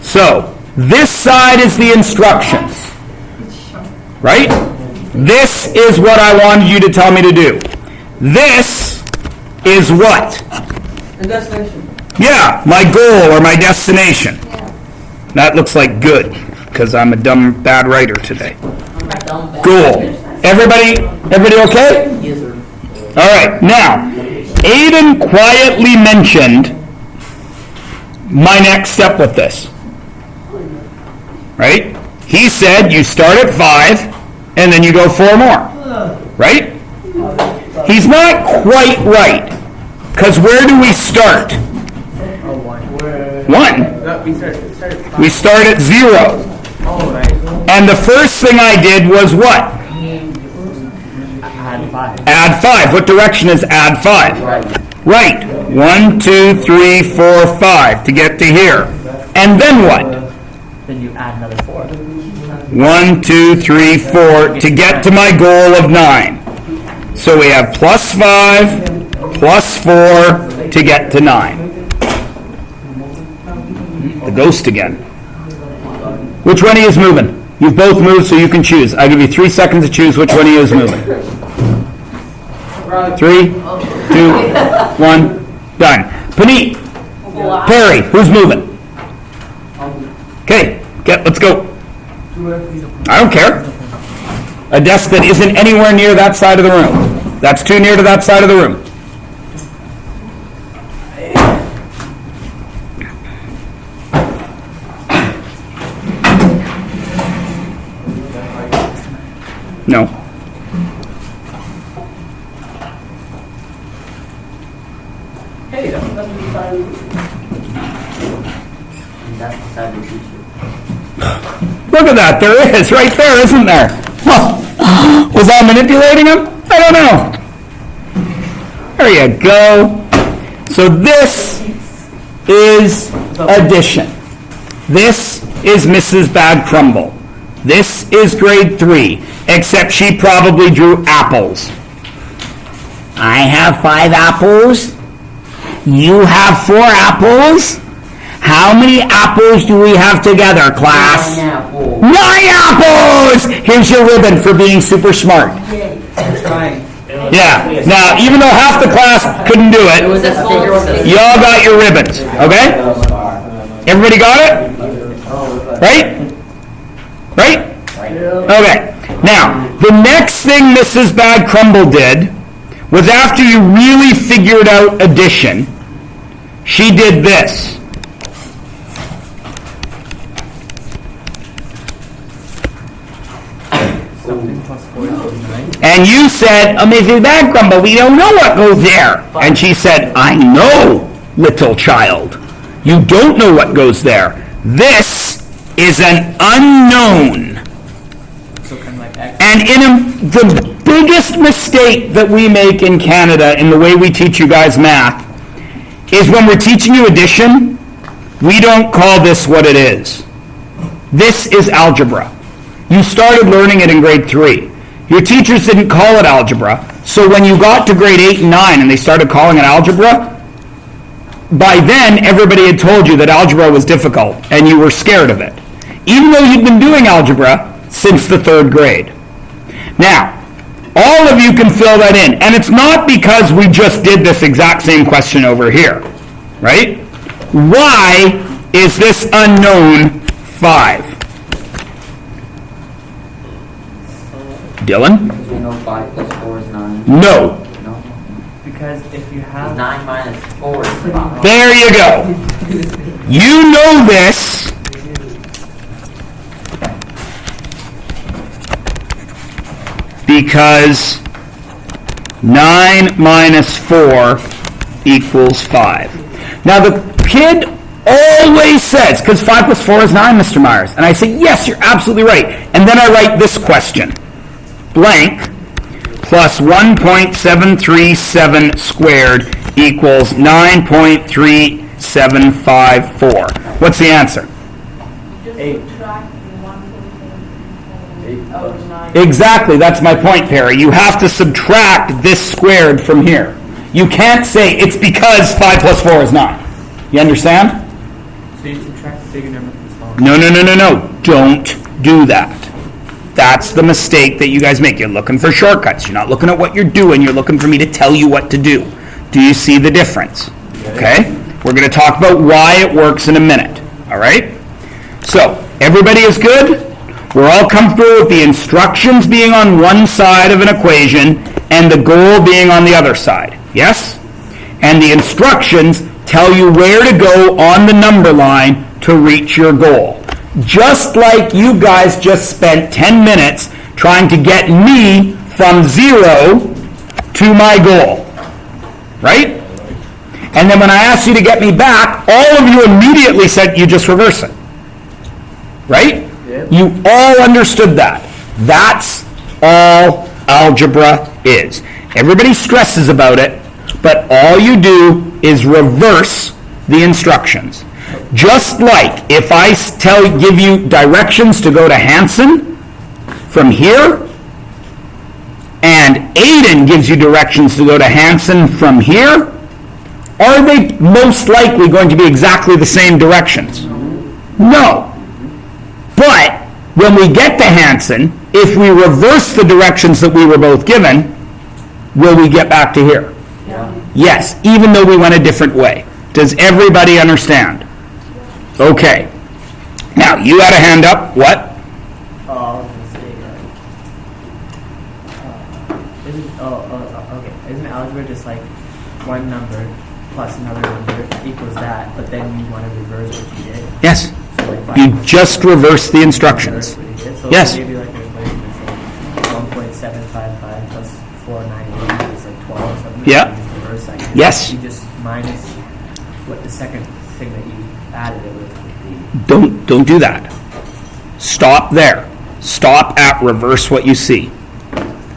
So, this side is the instructions. Right? This is what I wanted you to tell me to do. This is what? The destination. Yeah, my goal or my destination. That looks like good, because I'm a dumb, bad writer today. Goal. Everybody okay? Yes, sir. All right, now, Aiden quietly mentioned my next step with this. Right? He said you start at 5, and then you go 4 more. Right? He's not quite right, because where do we start? 1. We start at 0. And the first thing I did was what? Add 5. Add 5. What direction is add 5? Right. 1, 2, 3, 4, 5 to get to here. And then what? Then you add another 4. 1, 2, 3, 4 to get to my goal of 9. So we have plus 5, plus 4 to get to 9. The ghost again. Which one of you is moving? You've both moved, so you can choose. I give you 3 seconds to choose which one of you is moving. 3, 2, 1, done. Paneet, Perry, who's moving? Okay, let's go. I don't care. A desk that isn't anywhere near that side of the room. That's too near to that side of the room. No. Hey, that's the side of that's the side of the teacher. Look at that, there is, right there, isn't there? Huh. Was I manipulating him? I don't know. There you go. So this is addition. This is Mrs. Bad Crumble. This is grade 3, except she probably drew apples. I have 5 apples. You have 4 apples. How many apples do we have together, class? 9 apples. 9 apples! Here's your ribbon for being super smart. Yeah. Now, even though half the class couldn't do it, you all got your ribbons, okay? Everybody got it? Right? Right? Okay. Now, the next thing Mrs. Bad Crumble did was after you really figured out addition, she did this. And you said, Mrs. Bad Crumble, we don't know what goes there. And she said, I know, little child. You don't know what goes there. This is an unknown. And the biggest mistake that we make in Canada in the way we teach you guys math is when we're teaching you addition, we don't call this what it is. This is algebra. You started learning it in grade 3. Your teachers didn't call it algebra, so when you got to grade 8 and 9 and they started calling it algebra, by then everybody had told you that algebra was difficult and you were scared of it, even though you'd been doing algebra since the 3rd grade. Now, all of you can fill that in, and it's not because we just did this exact same question over here, right? Why is this unknown 5? Dylan? You know 5 plus 4 is 9. No. No. Because if you have 9 minus 4 is 5. There you go. You know this. Because 9 minus 4 equals 5. Now the kid always says, because 5 plus 4 is 9, Mr. Myers. And I say, yes, you're absolutely right. And then I write this question. Blank plus 1.737 squared equals 9.3754. What's the answer? 8. Exactly, that's my point, Perry. You have to subtract this squared from here. You can't say it's because 5 plus 4 is 9. You understand? So you Subtract the bigger number from the smaller. No. Don't do that. That's the mistake that you guys make. You're looking for shortcuts. You're not looking at what you're doing. You're looking for me to tell you what to do. Do you see the difference? Okay? We're going to talk about why it works in a minute. All right? So, everybody is good? We're all comfortable with the instructions being on one side of an equation and the goal being on the other side. Yes? And the instructions tell you where to go on the number line to reach your goal. Just like you guys just spent 10 minutes trying to get me from 0 to my goal. Right? And then when I asked you to get me back, all of you immediately said you just reverse it. Right? Yep. You all understood that. That's all algebra is. Everybody stresses about it, but all you do is reverse the instructions. Just like if I give you directions to go to Hanson from here, and Aiden gives you directions to go to Hanson from here, are they most likely going to be exactly the same directions? No. But when we get to Hanson, if we reverse the directions that we were both given, will we get back to here? Yeah. Yes, even though we went a different way. Does everybody understand? Okay. Now, you had a hand up. What? I was gonna say, okay. Isn't algebra just like one number plus another number equals that, but then you want to reverse what you did? Yes. So like You just reverse the instructions. reverse what you did. So Yes. maybe like an equation that's like 1.755 plus 498 is like 12 or something. Yeah. You just reverse that. Yes. You just minus what the second thing that you added it with would be. Don't do that. Stop there. Stop at reverse what you see.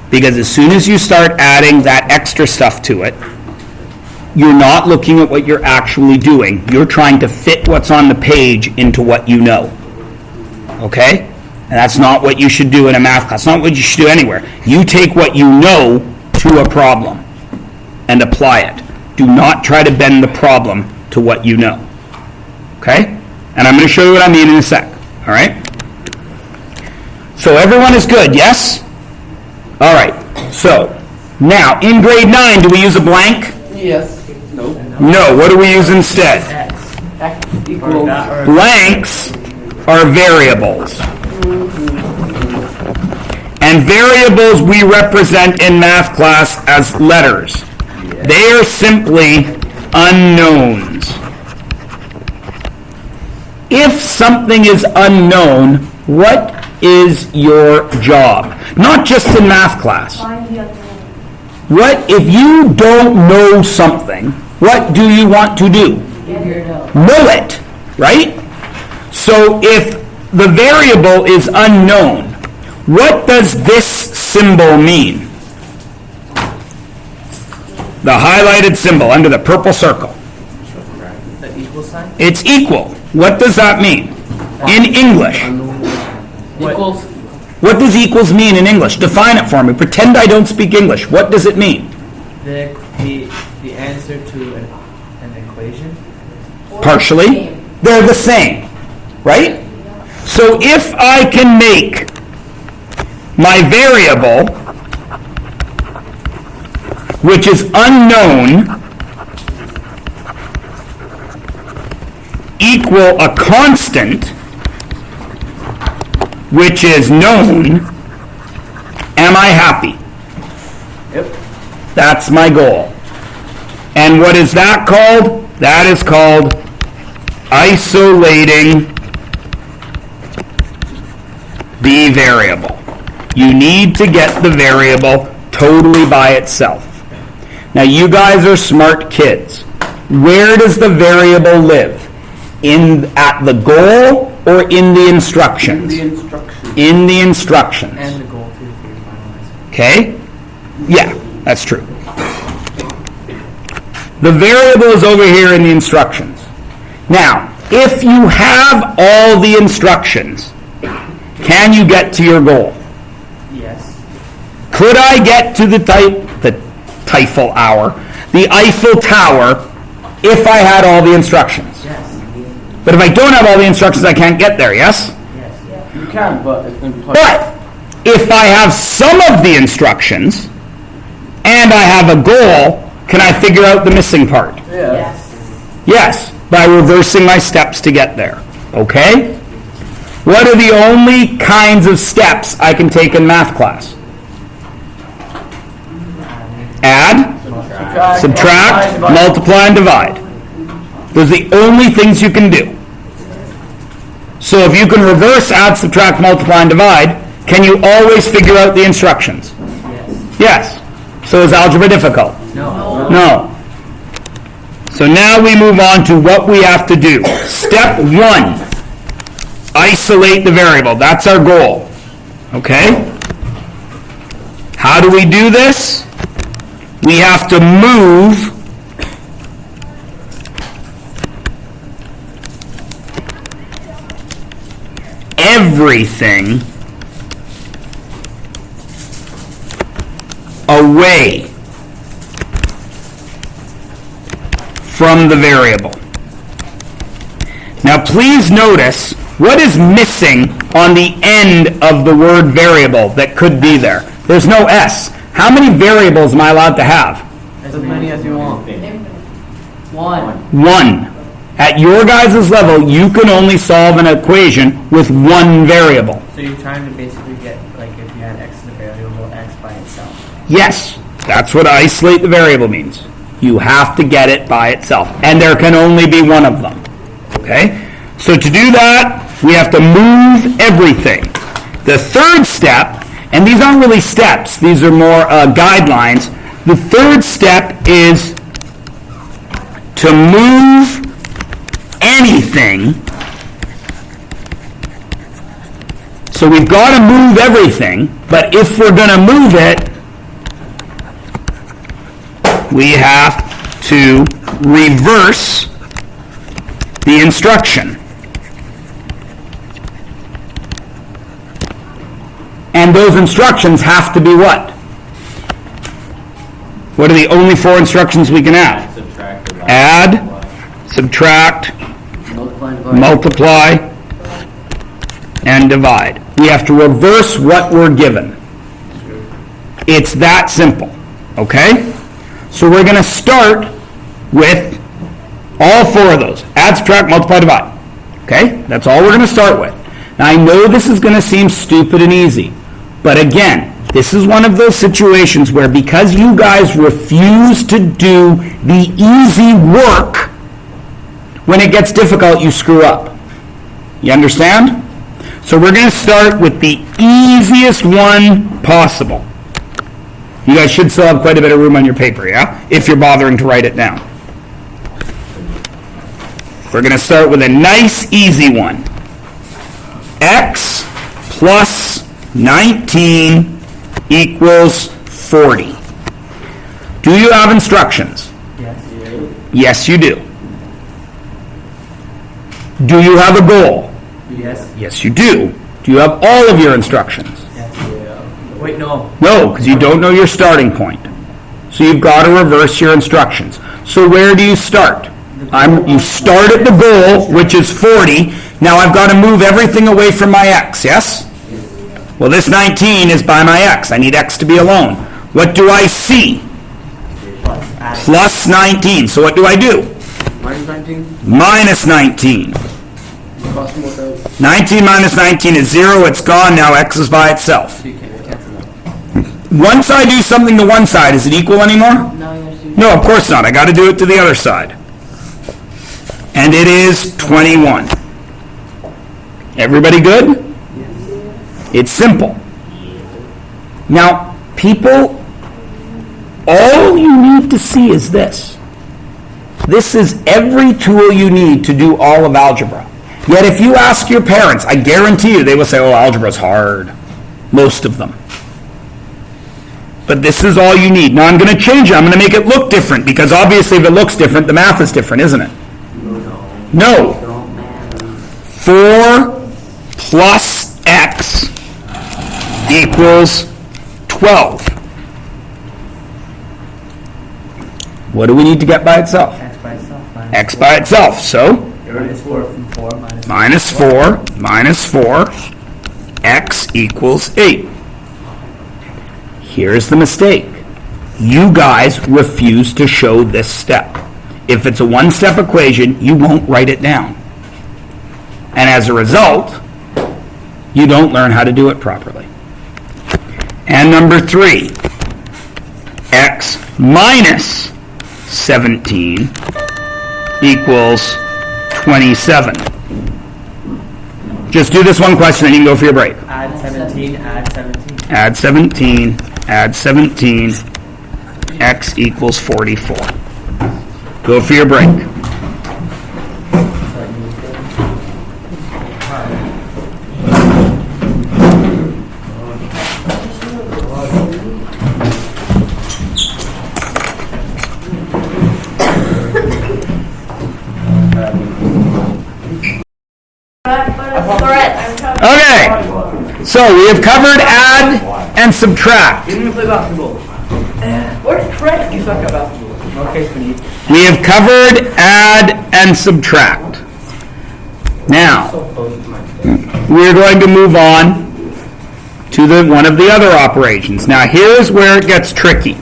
Because as soon as you start adding that extra stuff to it, you're not looking at what you're actually doing. You're trying to fit what's on the page into what you know. Okay? And that's not what you should do in a math class. That's not what you should do anywhere. You take what you know to a problem and apply it. Do not try to bend the problem to what you know. Okay? And I'm going to show you what I mean in a sec. All right? So everyone is good, yes? All right. So, now, in grade 9, do we use a blank? Yes. No. No. What do we use instead? X. Equals. Blanks are variables. And variables we represent in math class as letters. They are simply unknowns. If something is unknown, what is your job? Not just in math class. What if you don't know something, what do you want to do? Know it, right? So if the variable is unknown, what does this symbol mean? The highlighted symbol under the purple circle. The equal sign? It's equal. What does that mean? In English. Equals. What does equals mean in English? Define it for me. Pretend I don't speak English. What does it mean? The answer to an equation? Partially. They're the same, right? So if I can make my variable, which is unknown, equal a constant, which is known, am I happy? Yep. That's my goal. And what is that called? That is called isolating the variable. You need to get the variable totally by itself. Now you guys are smart kids. Where does the variable live? At the goal or in the instructions? The instructions. In the instructions. And the goal too for your final answer. Okay? Yeah, that's true. The variable is over here in the instructions. Now, if you have all the instructions, can you get to your goal? Yes. Could I get to the Eiffel Tower, if I had all the instructions? Yes. But if I don't have all the instructions, I can't get there, yes? Yes. You can, but it's going to be hard. But if I have some of the instructions and I have a goal, can I figure out the missing part? Yeah. Yes, by reversing my steps to get there. Okay? What are the only kinds of steps I can take in math class? Add, subtract, multiply, and divide. Those are the only things you can do. So if you can reverse, add, subtract, multiply, and divide, can you always figure out the instructions? Yes. Yes. So is algebra difficult? No. No. So now we move on to what we have to do. Step 1, isolate the variable. That's our goal. Okay? How do we do this? We have to move everything away from the variable. Now please notice what is missing on the end of the word variable that could be there. There's no S. How many variables am I allowed to have? As many as you want. One. 1. At your guys' level, you can only solve an equation with one variable. So you're trying to basically get, like, if you had x as a variable, x by itself. Yes, that's what isolate the variable means. You have to get it by itself. And there can only be one of them. Okay? So to do that, we have to move everything. The third step, and these aren't really steps, these are more guidelines. The third step is to move anything. So we've got to move everything, but if we're going to move it, we have to reverse the instruction. And those instructions have to be what? What are the only 4 instructions we can have? Add, subtract, multiply, and divide. We have to reverse what we're given. It's that simple. Okay? So we're going to start with all 4 of those. Add, subtract, multiply, divide. Okay? That's all we're going to start with. Now I know this is going to seem stupid and easy. But again, this is one of those situations where because you guys refuse to do the easy work, when it gets difficult, you screw up. You understand? So we're going to start with the easiest one possible. You guys should still have quite a bit of room on your paper, yeah? If you're bothering to write it down. We're going to start with a nice, easy one. X plus 19 equals 40. Do you have instructions? Yes. Yes, you do. Do you have a goal? Yes. Yes, you do. Do you have all of your instructions? Yes. Wait, no. No, because you don't know your starting point. So you've got to reverse your instructions. So where do you start? You start at the goal, which is 40. Now I've got to move everything away from my x, yes? Well, this 19 is by my x. I need x to be alone. What do I see? Plus 19. So what do I do? Minus 19. Minus 19. 19 minus 19 is 0. It's gone. Now x is by itself. You can't cancel that. Once I do something to one side, is it equal anymore? No, you have to do No, of course not. I got to do it to the other side. And it is 21. Everybody good? It's simple. Now, people, all you need to see is this. This is every tool you need to do all of algebra. Yet if you ask your parents, I guarantee you they will say, oh, algebra's hard. Most of them. But this is all you need. Now I'm going to change it. I'm going to make it look different because obviously if it looks different, the math is different, isn't it? No. 4 plus x equals 12. What do we need to get by itself? x by itself. X by itself. So Minus 4 from 4. minus 4, minus 4, x equals 8. Here's the mistake. You guys refuse to show this step. If it's a one-step equation, you won't write it down. And as a result, you don't learn how to do it properly. And number 3, x minus 17 equals 27. Just do this one question, then you can go for your break. Add 17, add 17. Add 17, add 17, x equals 44. Go for your break. Okay, so we have covered add and subtract. You didn't play basketball. Where's Craig? You suck at basketball. Okay, Sweet. We have covered add and subtract. Now, we're going to move on to one of the other operations. Now, here's where it gets tricky.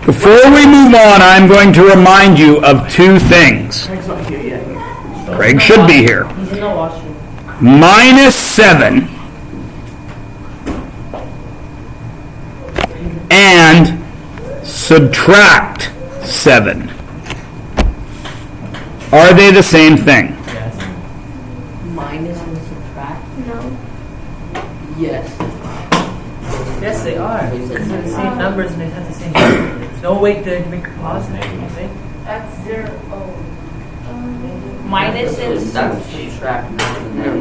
Before we move on, I'm going to remind you of two things. Craig's not here yet. Craig should be here. He's in the washroom. Minus 7 and subtract 7. Are they the same thing? Yes. Minus and subtract? No. Yes. Yes, they are. It's the same numbers and it has the same numbers. No way to make it positive, you think? That's 0. Minus and That's subtract. No.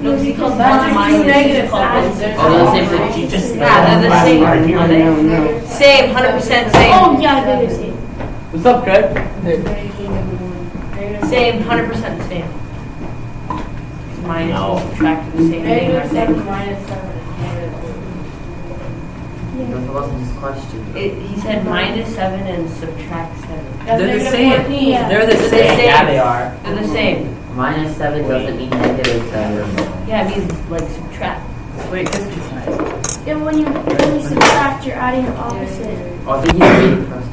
no, because That's one two minus negatives is called added. positive. Oh, they're the same thing. You just Yeah, they're the same. Are they? No. Same, 100% same. Oh, yeah, they're the same. What's up, Craig? Same, 100% the same. Minus and subtract are the same. Negative 7 minus 7 is That wasn't his question. He said minus 7 and subtract 7. That's They're the negative same. 14. Yeah. They're the They're the same. same. Yeah, they are. They're the same. Minus 7 doesn't mean negative 7. Yeah, it means like subtract. Wait, this is nice. Yeah, when you subtract, you're adding the opposite. Oh, I think he's reading first.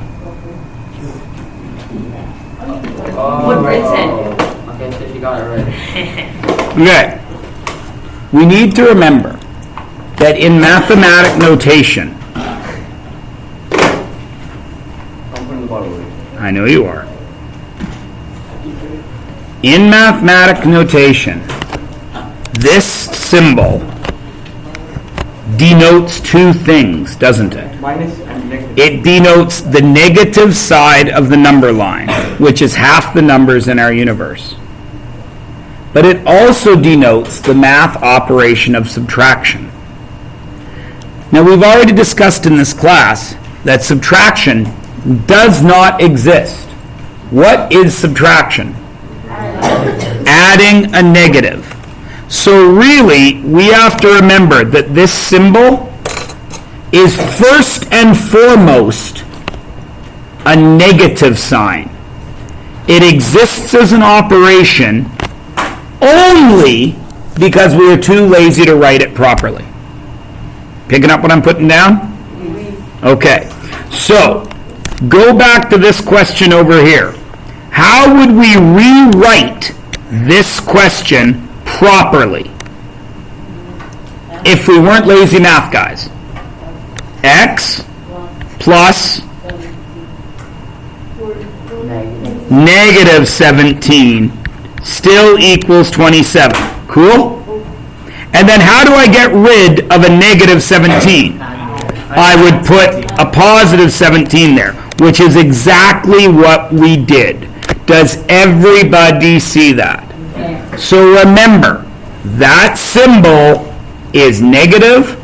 What Brent said. Okay, so she got it right. Okay. We need to remember that in mathematic notation, I'm putting the bottle away. I know you are. In mathematic notation, this symbol denotes two things, doesn't it? Minus and negative. It denotes the negative side of the number line, which is half the numbers in our universe. But it also denotes the math operation of subtraction. Now, we've already discussed in this class that subtraction does not exist. What is subtraction? Adding a negative. So really, we have to remember that this symbol is first and foremost a negative sign. It exists as an operation only because we are too lazy to write it properly. Picking up what I'm putting down? Okay. So, go back to this question over here. How would we rewrite this question properly if we weren't lazy math guys? X plus negative 17 still equals 27. Cool? And then how do I get rid of a negative 17? I would put a positive 17 there, which is exactly what we did. Does everybody see that? So remember, that symbol is negative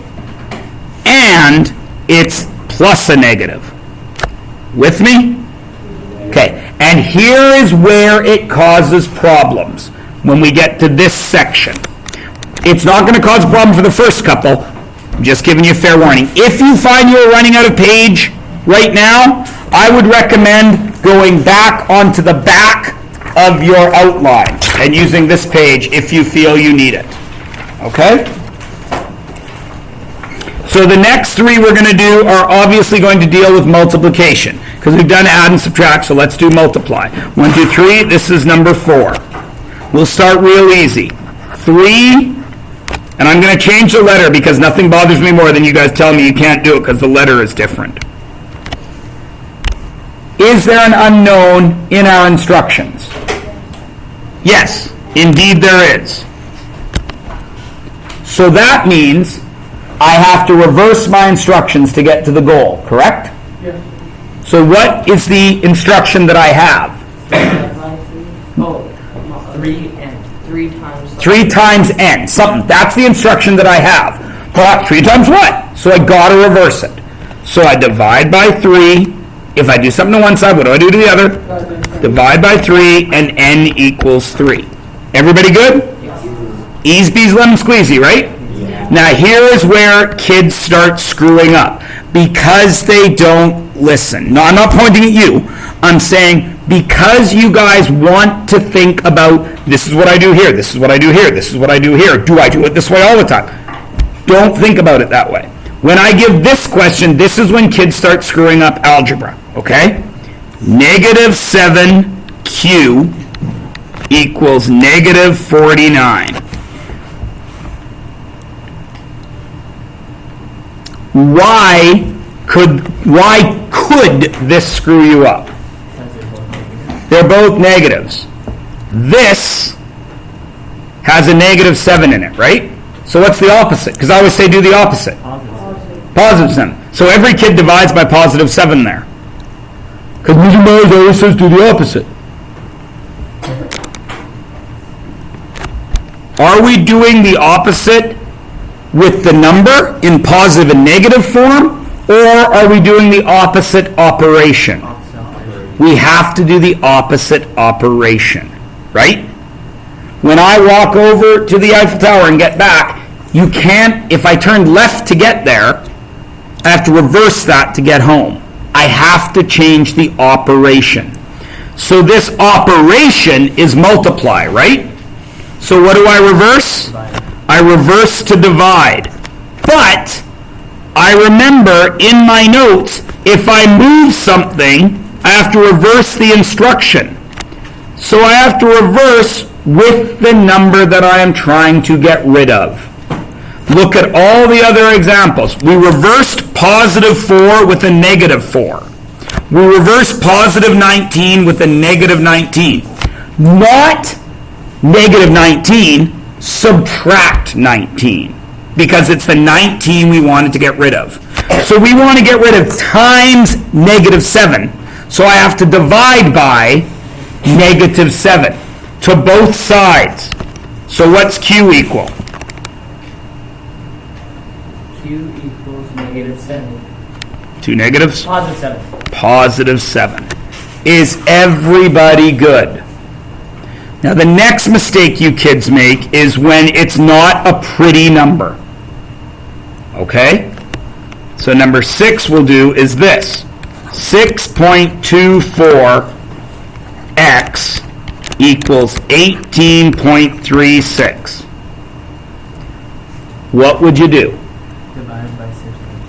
and it's plus a negative. With me? Okay, and here is where it causes problems when we get to this section. It's not going to cause a problem for the first couple. I'm just giving you a fair warning. If you find you're running out of page right now, I would recommend going back onto the back of your outline and using this page if you feel you need it. Okay? So the next three we're going to do are obviously going to deal with multiplication because we've done add and subtract, so let's do multiply. 1, 2, 3, this is number 4. We'll start real easy. 3, and I'm going to change the letter because nothing bothers me more than you guys tell me you can't do it because the letter is different. Is there an unknown in our instructions? Yes, indeed there is. So that means I have to reverse my instructions to get to the goal, correct? Yeah. So what is the instruction that I have? Oh, 3n. 3 times. 3 times n, something. That's the instruction that I have. But 3 times what? So I got to reverse it. So I divide by 3. If I do something to one side, what do I do to the other? Divide by 3, and n equals 3. Everybody good? Ease, bees, lemon squeezy, right? Yeah. Now here is where kids start screwing up. Because they don't listen. No, I'm not pointing at you. I'm saying because you guys want to think about, this is what I do here, this is what I do here, this is what I do here. Do I do it this way all the time? Don't think about it that way. When I give this question, this is when kids start screwing up algebra, okay? Negative 7q equals negative 49. Why could this screw you up? They're both negatives. This has a negative 7 in it, right? So what's the opposite? Because I always say do the opposite. Positive 7. So every kid divides by positive 7 there. Because Mr. Myers always says do the opposite. Are we doing the opposite with the number in positive and negative form, or are we doing the opposite operation? We have to do the opposite operation, right? When I walk over to the Eiffel Tower and get back, you can't, if I turn left to get there, I have to reverse that to get home. I have to change the operation. So this operation is multiply, right? So what do I reverse? I reverse to divide. But I remember in my notes, if I move something, I have to reverse the instruction. So I have to reverse with the number that I am trying to get rid of. Look at all the other examples. We reversed positive 4 with a negative 4. We reversed positive 19 with a negative 19. Not negative 19, subtract 19. Because it's the 19 we wanted to get rid of. So we want to get rid of times negative 7. So I have to divide by negative 7 to both sides. So what's Q equal? Q equals negative 7. 2 negatives? Positive 7. Positive 7. Is everybody good? Now the next mistake you kids make is when it's not a pretty number. Okay? So number 6 we'll do is this. 6.24x equals 18.36. What would you do? Divided by 6.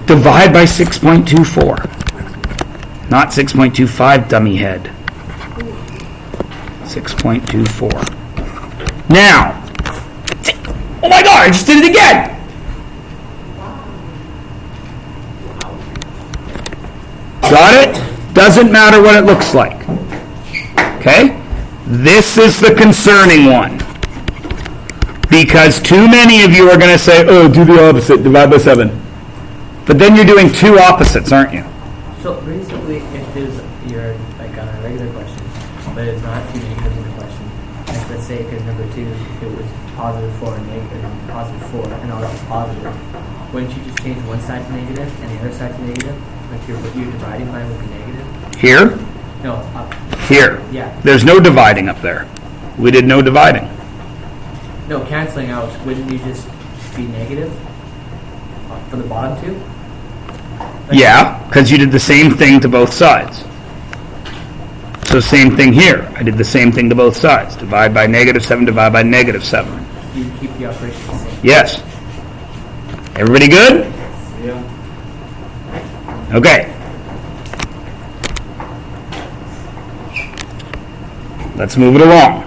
Divide by 6.24. Not 6.25, dummy head. 6.24. Now, oh my God, I just did it again. Got it? Doesn't matter what it looks like. Okay? This is the concerning one. Because too many of you are going to say, oh, do the opposite, divide by 7. But then you're doing two opposites, aren't you? So basically, if there's you're like on a regular question, but it's not two negatives in the question, like let's say because number 2 it was positive 4 and negative, positive 4, and all that was positive. Wouldn't you just change one side to negative and the other side to negative? Like you're dividing by with the negative? Here? No, up. Here. Yeah. There's no dividing up there. We did no dividing. No, canceling out. Wouldn't you just be negative for the bottom 2? Yeah, because you did the same thing to both sides. So same thing here. I did the same thing to both sides. Divide by -7, divide by -7. You keep the operation the same. Yes. Everybody good? Yeah. Okay. Let's move it along.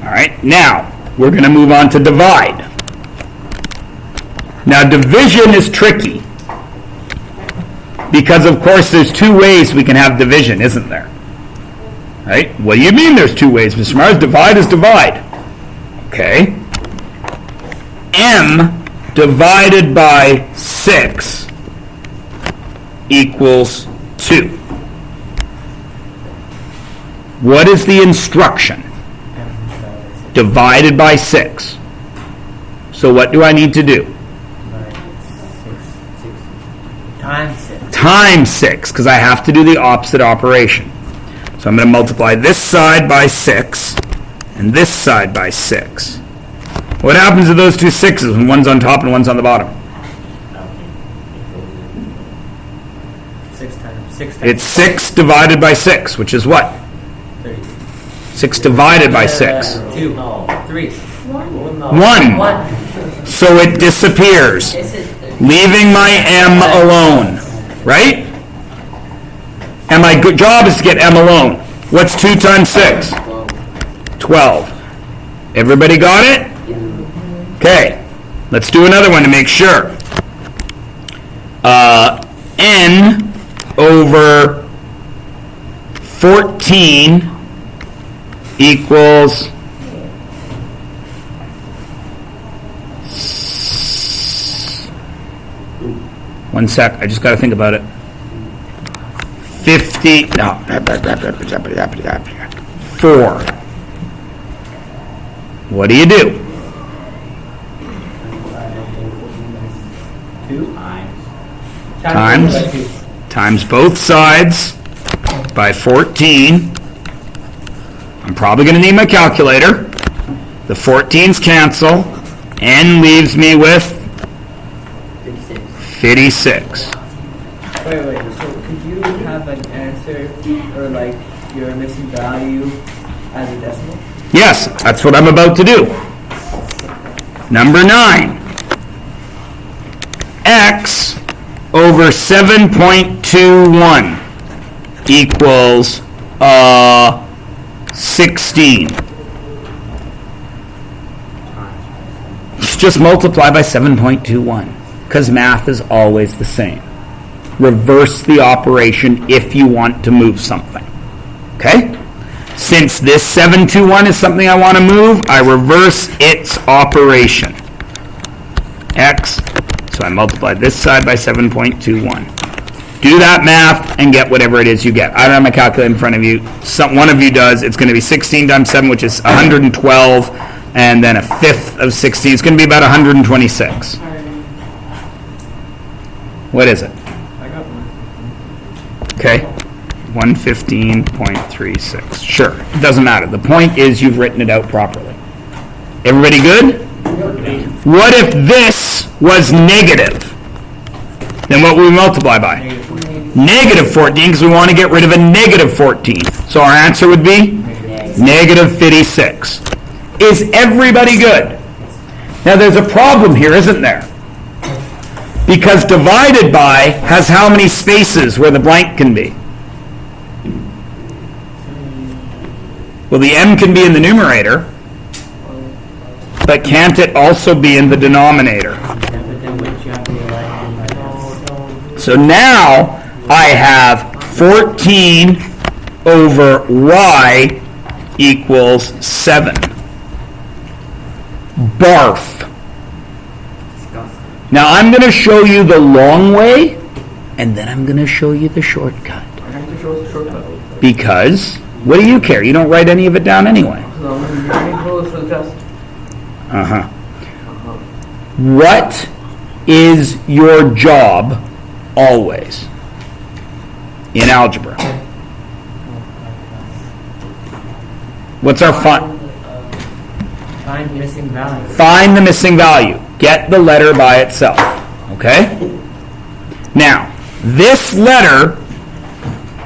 All right, now we're going to move on to divide. Now division is tricky because of course there's two ways we can have division, isn't there? Right? What do you mean there's two ways, Mr. Mars? Divide is divide. Okay. M divided by 6 equals 2. What is the instruction? Divided by 6. So what do I need to do? Times 6. Times 6, because I have to do the opposite operation. So I'm going to multiply this side by 6 and this side by 6. What happens to those two 6s when one's on top and one's on the bottom? 6 times 6 times It's 6 divided by 6, which is what? 30. 6 divided by 6. 2. No. 3. 1. 1. So it disappears, This is leaving my M alone. Right? And my job is to get M alone. What's 2 times 6? 12. Everybody got it? Okay. Let's do another one to make sure. N over 14 equals 1 sec, I just got to think about it. 50, no, 4. What do you do? 2. Times. By 2. Times both sides by 14. I'm probably going to need my calculator. The 14s cancel. N leaves me with 56. Wait. So could you have an answer or like your missing value as a decimal? Yes, that's what I'm about to do. Number 9. X over 7.21 equals 16. Just multiply by 7.21 because math is always the same. Reverse the operation if you want to move something. Okay? Since this 721 is something I want to move, I reverse its operation. X, so I multiply this side by 7.21. Do that math and get whatever it is you get. I don't have my calculator in front of you. One of you does. It's going to be 16 times 7, which is 112, and then a fifth of 16. It's going to be about 126. What is it? I got 1. Okay, 115.36. Sure, it doesn't matter. The point is you've written it out properly. Everybody good? What if this was negative? Then what will we multiply by? Negative 14, because we want to get rid of a negative 14. So our answer would be negative 56. Is everybody good? Now there's a problem here, isn't there? Because divided by has how many spaces where the blank can be? Well, the M can be in the numerator, but can't it also be in the denominator? So now I have 14 over y equals 7. Barf. Now I'm going to show you the long way, and then I'm going to show you the shortcut. Because, what do you care? You don't write any of it down anyway. Uh-huh. What is your job always in algebra? What's our Find missing value. Find the missing value. Get the letter by itself. Okay? Now, this letter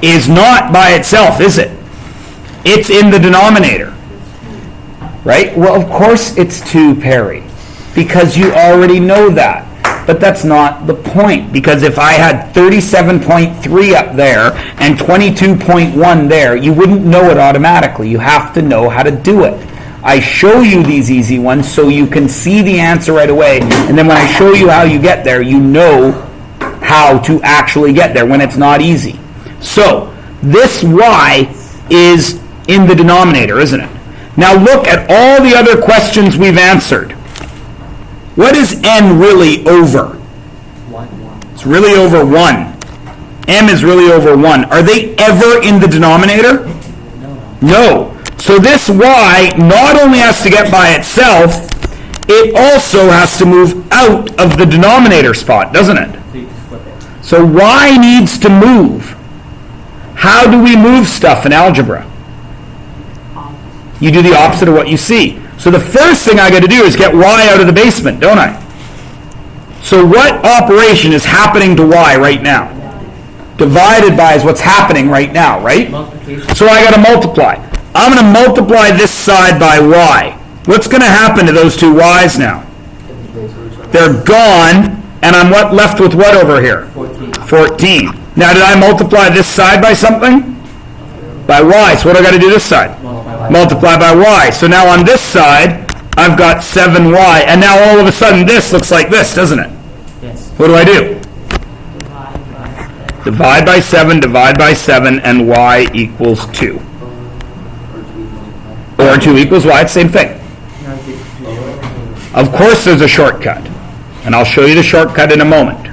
is not by itself, is it? It's in the denominator. Right? Well, of course it's 2, Perry, because you already know that. But that's not the point, because if I had 37.3 up there and 22.1 there, you wouldn't know it automatically. You have to know how to do it. I show you these easy ones so you can see the answer right away, and then when I show you how you get there, you know how to actually get there when it's not easy. So, this y is in the denominator, isn't it? Now look at all the other questions we've answered. What is n really over? 1. It's really over 1. M is really over 1. Are they ever in the denominator? No. So this y not only has to get by itself, it also has to move out of the denominator spot, doesn't it? So you just flip it. So y needs to move. How do we move stuff in algebra? You do the opposite of what you see. So the first thing I got to do is get y out of the basement, don't I? So what operation is happening to y right now? Divided by is what's happening right now, right? Multiplication. So I got to multiply. I'm going to multiply this side by y. What's going to happen to those two y's now? They're gone, and I'm left with what over here? 14. Now, did I multiply this side by something? By y. So what do I got to do this side? Multiply by y. So now on this side, I've got 7y, and now all of a sudden this looks like this, doesn't it? Yes. What do I do? Divide by 7, and y equals 2. Or 2 equals y, it's the same thing. Now it's equal to Of course there's a shortcut, and I'll show you the shortcut in a moment.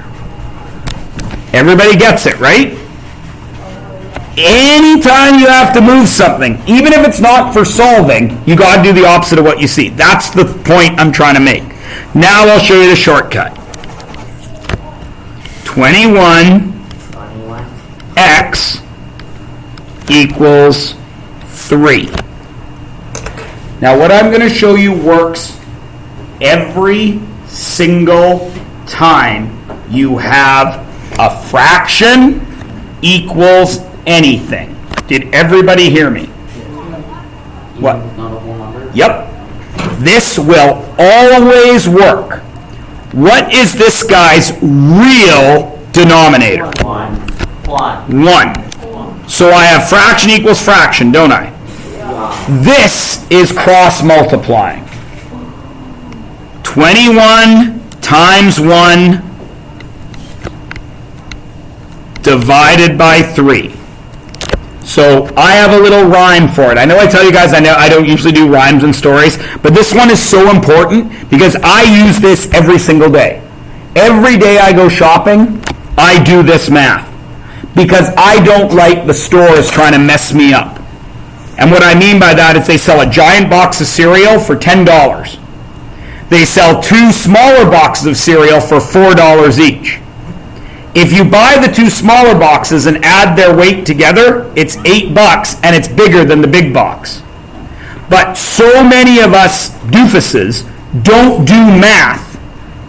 Everybody gets it, right? Anytime you have to move something, even if it's not for solving, you got to do the opposite of what you see. That's the point I'm trying to make. Now I'll show you the shortcut. 21x equals 3. Now what I'm going to show you works every single time you have a fraction equals anything. Did everybody hear me? What? Not a whole number? Yep. This will always work. What is this guy's real denominator? 1. So I have fraction equals fraction, don't I? This is cross multiplying. 21 times 1 divided by 3. So I have a little rhyme for it. I know I tell you guys I don't usually do rhymes and stories, but this one is so important because I use this every single day. Every day I go shopping, I do this math because I don't like the stores trying to mess me up. And what I mean by that is they sell a giant box of cereal for $10. They sell 2 smaller boxes of cereal for $4 each. If you buy the 2 smaller boxes and add their weight together, it's $8 and it's bigger than the big box. But so many of us doofuses don't do math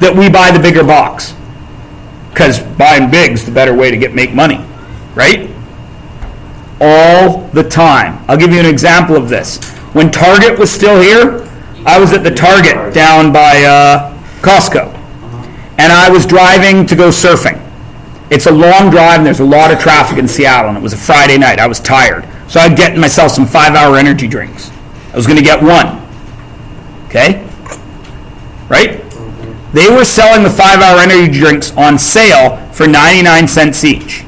that we buy the bigger box. Because buying big's the better way to make money, right? All the time. I'll give you an example of this. When Target was still here, I was at the Target down by Costco. And I was driving to go surfing. It's a long drive and there's a lot of traffic in Seattle, and it was a Friday night. I was tired. So I'd get myself some 5-hour energy drinks. I was going to get one. Okay? Right? They were selling the 5-hour energy drinks on sale for 99 cents each.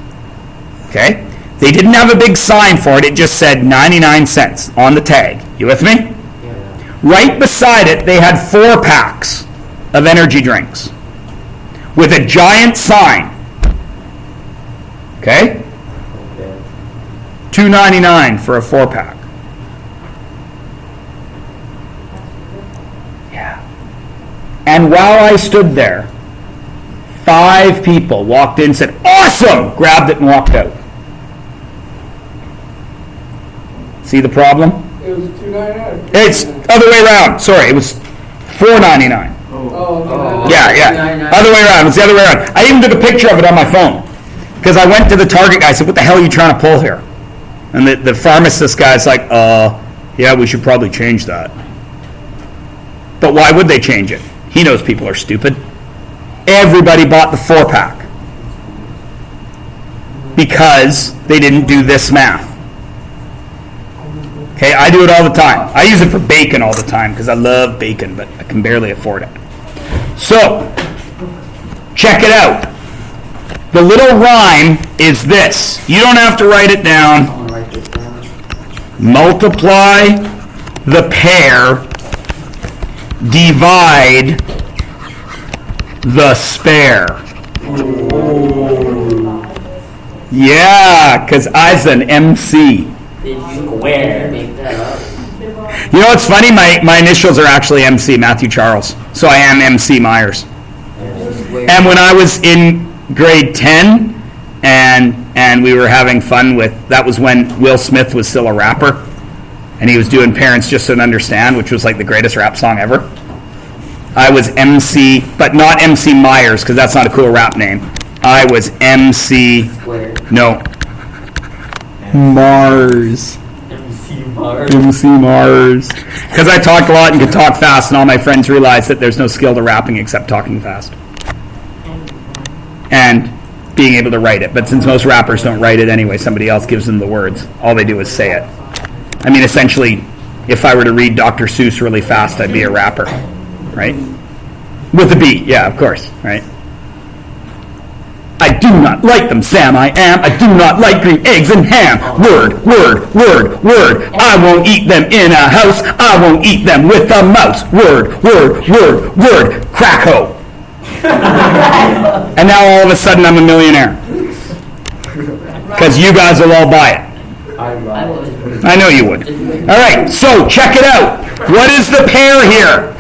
Okay? They didn't have a big sign for it. It just said 99 cents on the tag. You with me? Yeah. Right beside it, they had 4 packs of energy drinks with a giant sign. Okay? $2.99 for a 4-pack. Yeah. And while I stood there, 5 people walked in and said, "Awesome!" Grabbed it and walked out. See the problem? It was $2.99. It's other way around. Sorry, it was $4.99. Oh, Yeah. Other way around. It was the other way around. I even took a picture of it on my phone because I went to the Target guy. I said, "What the hell are you trying to pull here?" And the pharmacist guy's like, yeah, we should probably change that. But why would they change it? He knows people are stupid. Everybody bought the 4-pack because they didn't do this math. Okay, I do it all the time. I use it for bacon all the time because I love bacon, but I can barely afford it. So, check it out. The little rhyme is this. You don't have to write it down. I'm gonna write this down. Multiply the pair, divide the spare. Yeah, because I's an MC. Did you make that up? You know what's funny? My initials are actually MC, Matthew Charles. So I am MC Myers. And when I was in grade 10 and we were having fun with, that was when Will Smith was still a rapper. And he was doing Parents Just Don't Understand, which was like the greatest rap song ever. I was MC, but not MC Myers, because that's not a cool rap name. I was MC, no, Mars. MC Mars. Because I talked a lot and could talk fast, and all my friends realized that there's no skill to rapping except talking fast. And being able to write it. But since most rappers don't write it anyway, somebody else gives them the words. All they do is say it. I mean, essentially, if I were to read Dr. Seuss really fast, I'd be a rapper. Right? With a B, yeah, of course, right? I do not like them, Sam, I am. I do not like green eggs and ham. Word, word, word, word. I won't eat them in a house. I won't eat them with a mouse. Word, word, word, word. Crack-ho. And now all of a sudden I'm a millionaire. Because you guys will all buy it. I know you would. All right, so check it out. What is the pair here?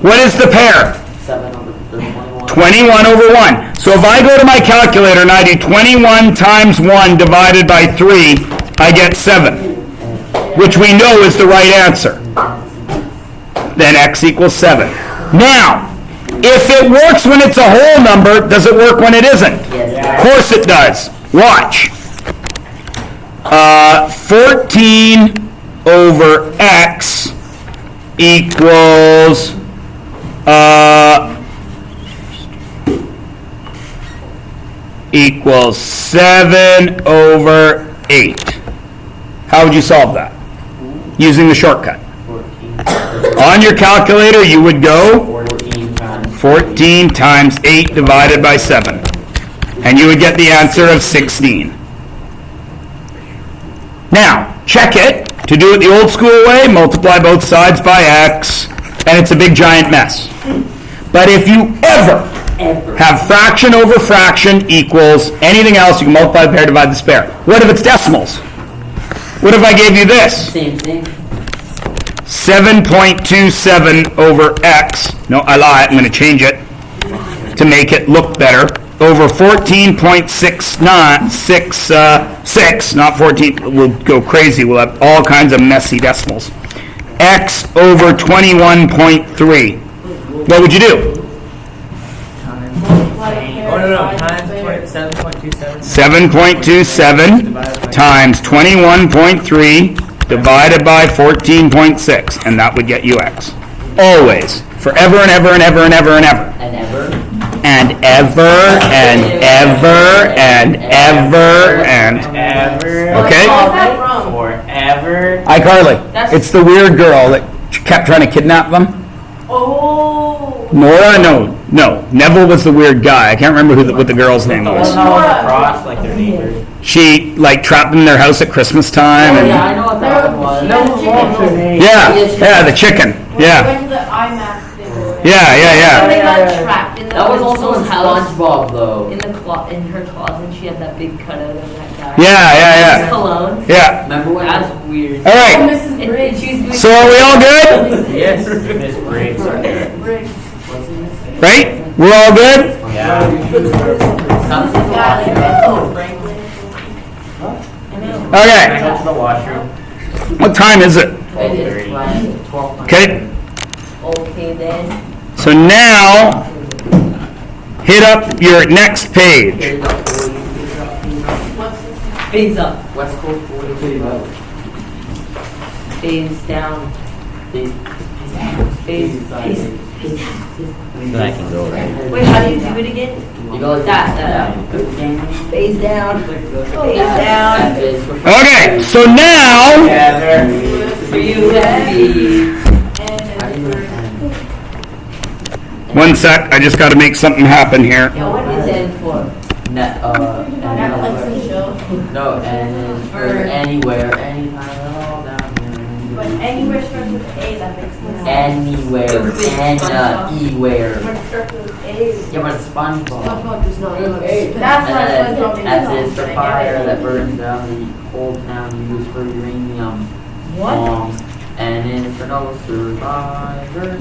What is the pair? 21 over 1. So if I go to my calculator and I do 21 times 1 divided by 3, I get 7, which we know is the right answer. Then x equals 7. Now, if it works when it's a whole number, does it work when it isn't? Of course it does. Watch. 14 over x equals equals 7 over 8. How would you solve that? Using the shortcut. On your calculator, you would go 14 times 8 divided by 7. And you would get the answer of 16. Now, check it. To do it the old school way, multiply both sides by x, and it's a big giant mess. But if you ever have fraction over fraction equals anything else, you can multiply the pair, divide the spare. What if it's decimals? What if I gave you this? Same thing. 7.27 over x. No, I lie. I'm going to change it to make it look better. Over 14.696, not 14. We'll go crazy. We'll have all kinds of messy decimals. X over 21.3. What would you do? Times 7.27. 7.27 times 21.3 divided by 14.6, and that would get you x. Always. Forever and ever and ever and ever and ever. And ever. And ever and ever and ever and Ever. okay? Forever. iCarly. That's- It's the weird girl that kept trying to kidnap them. Oh. Nora? No. Neville was the weird guy. I can't remember what the girl's name was. Across like their neighbors. She trapped them in their house at Christmas time. Oh, And yeah, I know what that one was. yeah, the chicken. Yeah. Went to the IMAX theater. Yeah. They got trapped in the That was also in principal's house. SpongeBob, though. In her closet, she had that big cutout of that guy. Yeah. Cologne. Yeah. Remember when? That's weird. All right. Mrs. Briggs. She's doing So are we all good? Yes, Miss Briggs. Briggs. Right? We're all good? Yeah. Okay. Can I go to the washroom? What time is it? Okay. Okay then. So now, hit up your next page. Phase up. West Coast 42 out. Phase down. Phase Phase. I can go right. Wait, how do you do it again? You go like That. Phase down. Phase down. Okay, so now, For you, happy. one sec, I just gotta make something happen here. Yeah, what is N for? Netflix and chill. No, and then for anywhere, anytime at all down But here. anywhere starts with A, that makes no sense. Anywhere, anywhere. But it starts with A. Yeah, but it's SpongeBob. SpongeBob does not know. That's why And SpongeBob then makes S is for sense. fire that burns down the whole town used for uranium. What? And then for no survivors.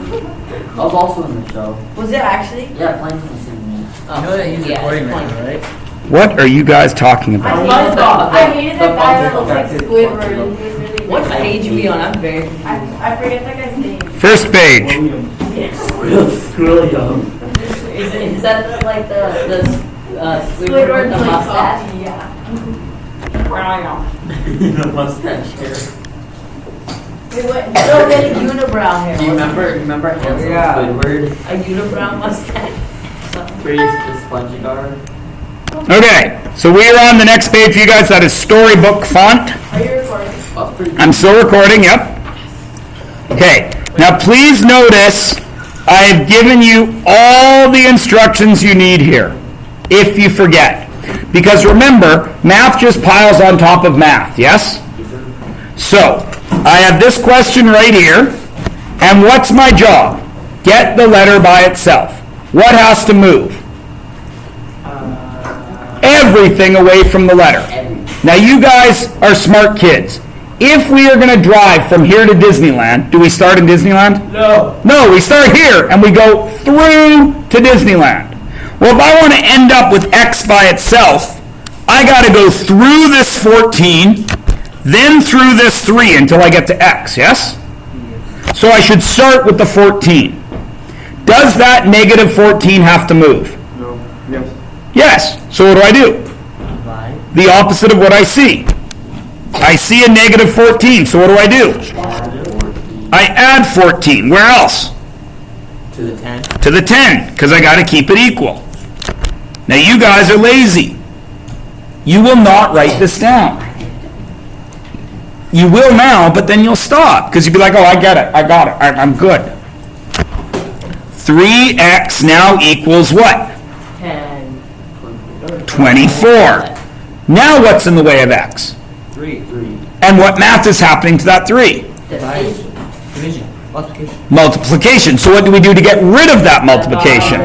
I was also in the show. Was it actually? Yeah, playing was in You know that he's recording right now, right? What are you guys talking about? I hated that guy that looks like Squidward. And he was really What funny. page are we on? I'm very confused. I forget that guy's name. First page. Really young. Is that like the Squidward with Squidward's the like mustache? coffee, yeah. The mustache hair. Wait, what? No, we had a unibrow hair. Do you remember Hansel Yeah. Squidward? A unibrow mustache. Where he used to spongy guard? Okay, so we are on the next page for you guys. That is storybook font. Are you recording? That's pretty I'm still recording, yep. Okay, now please notice I have given you all the instructions you need here, if you forget. Because remember, math just piles on top of math, yes? So, I have this question right here, and what's my job? Get the letter by itself. What has to move? Everything away from the letter. Now you guys are smart kids. If we are going to drive from here to Disneyland, do we start in Disneyland? No. No, we start here and we go through to Disneyland. Well, if I want to end up with X by itself, I got to go through this 14, then through this 3 until I get to X, yes? So I should start with the 14. Does that negative 14 have to move? No. Yes. Yes. So what do I do? Divide. The opposite of what I see. I see a negative 14, so what do I do? I add 14. Where else? To the 10. To the 10, because I got to keep it equal. Now you guys are lazy. You will not write this down. You will now, but then you'll stop, because you'll be like, oh, I get it, I got it, I'm good. 3x now equals what? 10. 24. Now what's in the way of x? 3. And what math is happening to that 3? Divide. Division. Multiplication. Multiplication. So what do we do to get rid of that multiplication?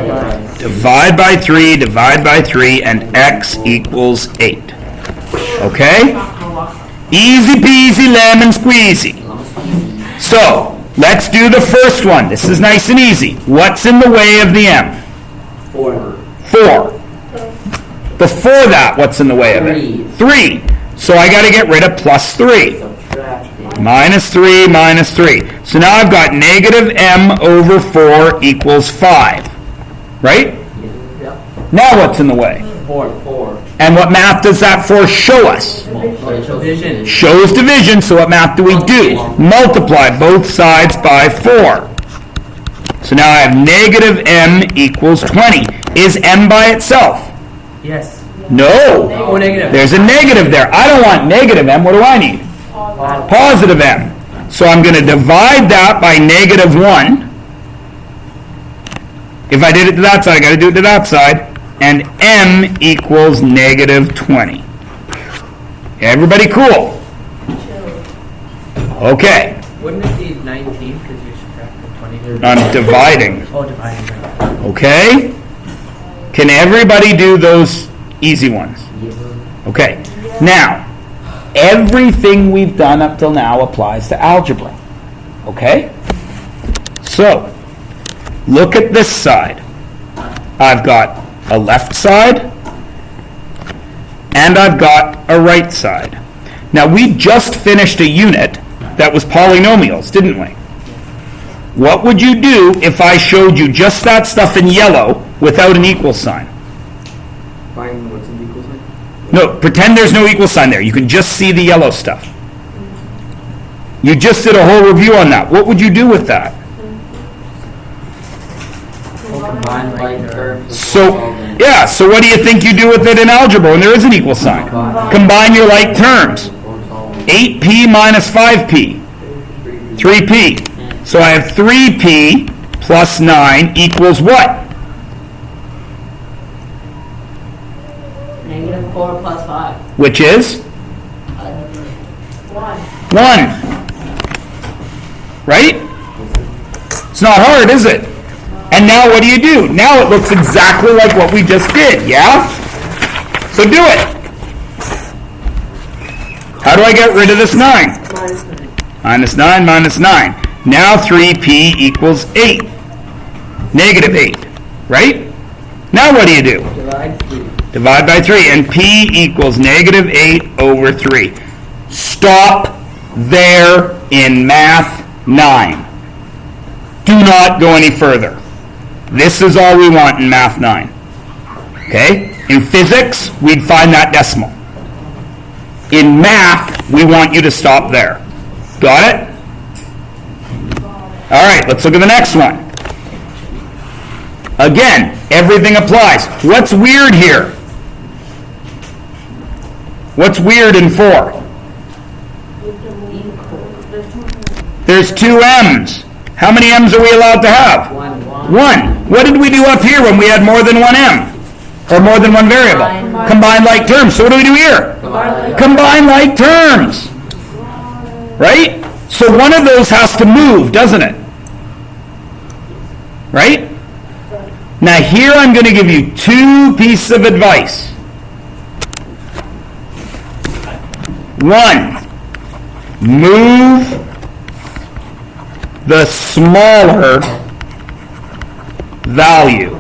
Divide by 3, and x equals 8. Okay? Easy peasy lemon squeezy. So, let's do the first one. This is nice and easy. What's in the way of the m? 4. 4. Before that, what's in the way of it? 3. So I got to get rid of plus 3. Minus 3, minus 3. So now I've got negative m over 4 equals 5. Right? Now what's in the way? 4. And what math does that for show us? Division. Shows division, so what math do we do? Multiply both sides by 4. So now I have negative m equals 20. Is m by itself? Yes. No. Oh, negative. There's a negative there. I don't want negative m. What do I need? Positive m. So I'm going to divide that by negative 1. If I did it to that side, I got to do it to that side. And m equals negative 20. Everybody cool? Okay. Wouldn't it be 19 because you subtracted 20? I'm dividing. Oh, dividing. Okay? Can everybody do those easy ones? Okay. Now, everything we've done up till now applies to algebra. Okay? So, look at this side. I've got a left side, and I've got a right side. Now, we just finished a unit that was polynomials, didn't we? What would you do if I showed you just that stuff in yellow without an equal sign? Find what's in the equal sign. No, pretend there's no equal sign there. You can just see the yellow stuff. You just did a whole review on that. What would you do with that? Combine like terms. So, yeah, so what do you think you do with it in algebra when there is an equal sign? Combine your like terms. 8p minus 5p. 3p. So I have 3p plus 9 equals what? -4 plus 5. Which is? 1. Right? It's not hard, is it? And now what do? Now it looks exactly like what we just did, yeah? So do it. How do I get rid of this 9? Minus 9 minus 9. Now 3p equals 8. Negative 8, right? Now what do? Divide 3. Divide by 3, and p equals negative 8 over 3. Stop there in math 9. Do not go any further. This is all we want in math 9. Okay? In physics, we'd find that decimal. In math, we want you to stop there. Got it? All right, let's look at the next one. Again, everything applies. What's weird here? What's weird in 4? There's 2 m's. How many m's are we allowed to have? 1. What did we do up here when we had more than 1 m? Or more than one variable? Combine like terms. So what do we do here? Combine like terms. Right? So one of those has to move, doesn't it? Right? Now here I'm going to give you 2 pieces of advice. 1, move the smaller value.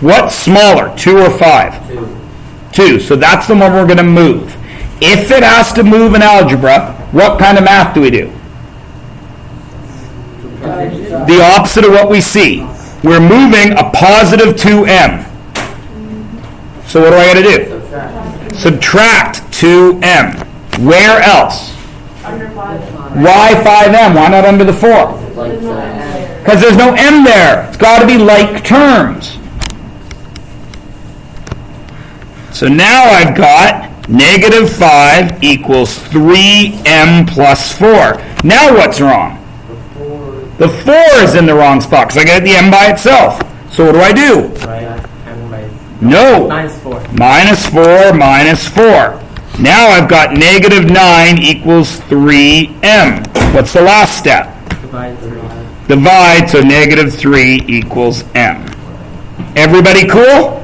What's smaller, 2 or 5? 2. So that's the one we're going to move. If it has to move in algebra, what kind of math do we do? The opposite of what we see. We're moving a positive 2m. So what do I got to do? Subtract 2m. Where else? Why 5m? Why not under the 4? Because there's no m there. It's got to be like terms. So now I've got negative 5 equals 3m plus 4. Now what's wrong? The 4 is in the wrong spot because I got the m by itself. So what do I do? No. Minus 4. Minus 4 minus 4. Now I've got negative 9 equals 3m. What's the last step? Divide 3. Divide, so negative 3 equals m. Everybody cool?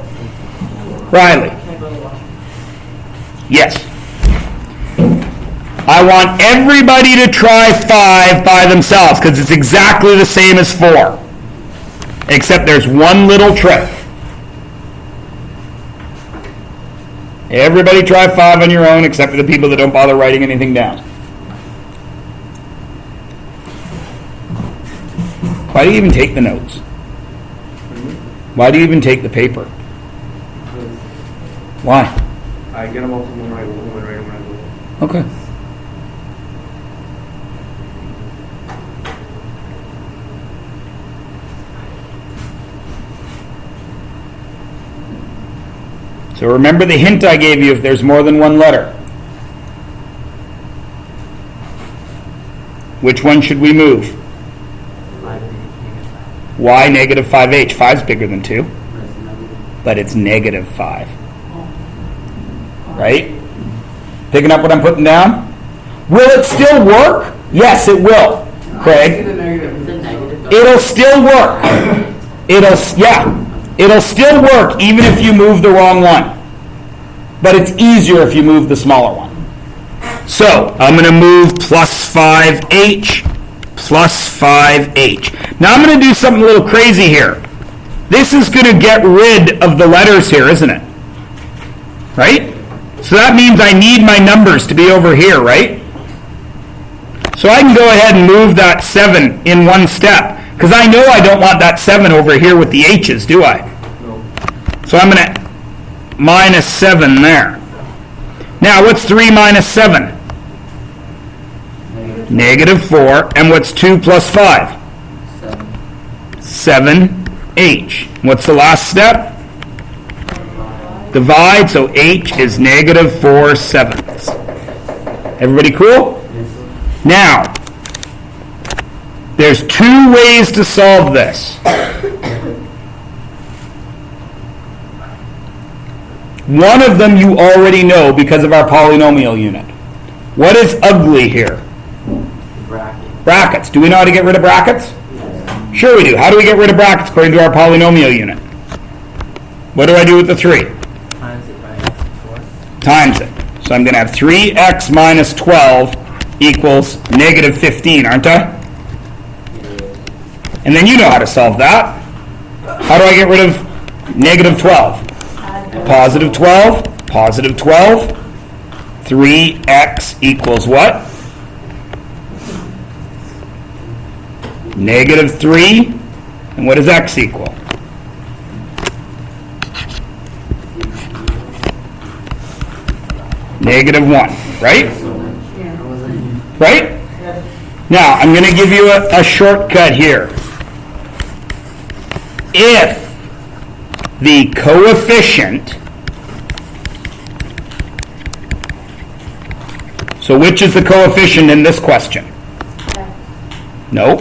Riley? Yes. I want everybody to try 5 by themselves because it's exactly the same as 4. Except there's one little trick. Everybody try 5 on your own except for the people that don't bother writing anything down. Why do you even take the notes? Why do you even take the paper? Why? I get them all from when I go. Okay. So remember the hint I gave you if there's more than one letter. Which one should we move? Why negative 5h? 5's bigger than 2. But it's negative 5. Right? Picking up what I'm putting down? Will it still work? Yes, it will, Craig. It'll still work. It'll still work even if you move the wrong one. But it's easier if you move the smaller one. So, I'm going to move plus 5h, plus 5h. Now I'm going to do something a little crazy here. This is going to get rid of the letters here, isn't it? Right? So that means I need my numbers to be over here, right? So I can go ahead and move that 7 in one step. Because I know I don't want that 7 over here with the h's, do I? No. So I'm going to minus 7 there. Now, what's 3 minus 7? Negative 4. And what's 2 plus 5? 7h. What's the last step? Divide, so h is negative 4/7. Everybody cool? Now, there's 2 ways to solve this. One of them you already know because of our polynomial unit. What is ugly here? Brackets. Do we know how to get rid of brackets? Sure we do. How do we get rid of brackets according to our polynomial unit? What do I do with the 3? Times it by 4. Times it. So I'm going to have 3x minus 12 equals negative 15, aren't I? And then you know how to solve that. How do I get rid of negative 12? Positive 12, positive 12. 3x equals what? Negative 3. And what does x equal? Negative 1, right? Right? Now, I'm going to give you a shortcut here. If the coefficient, so which is the coefficient in this question? No.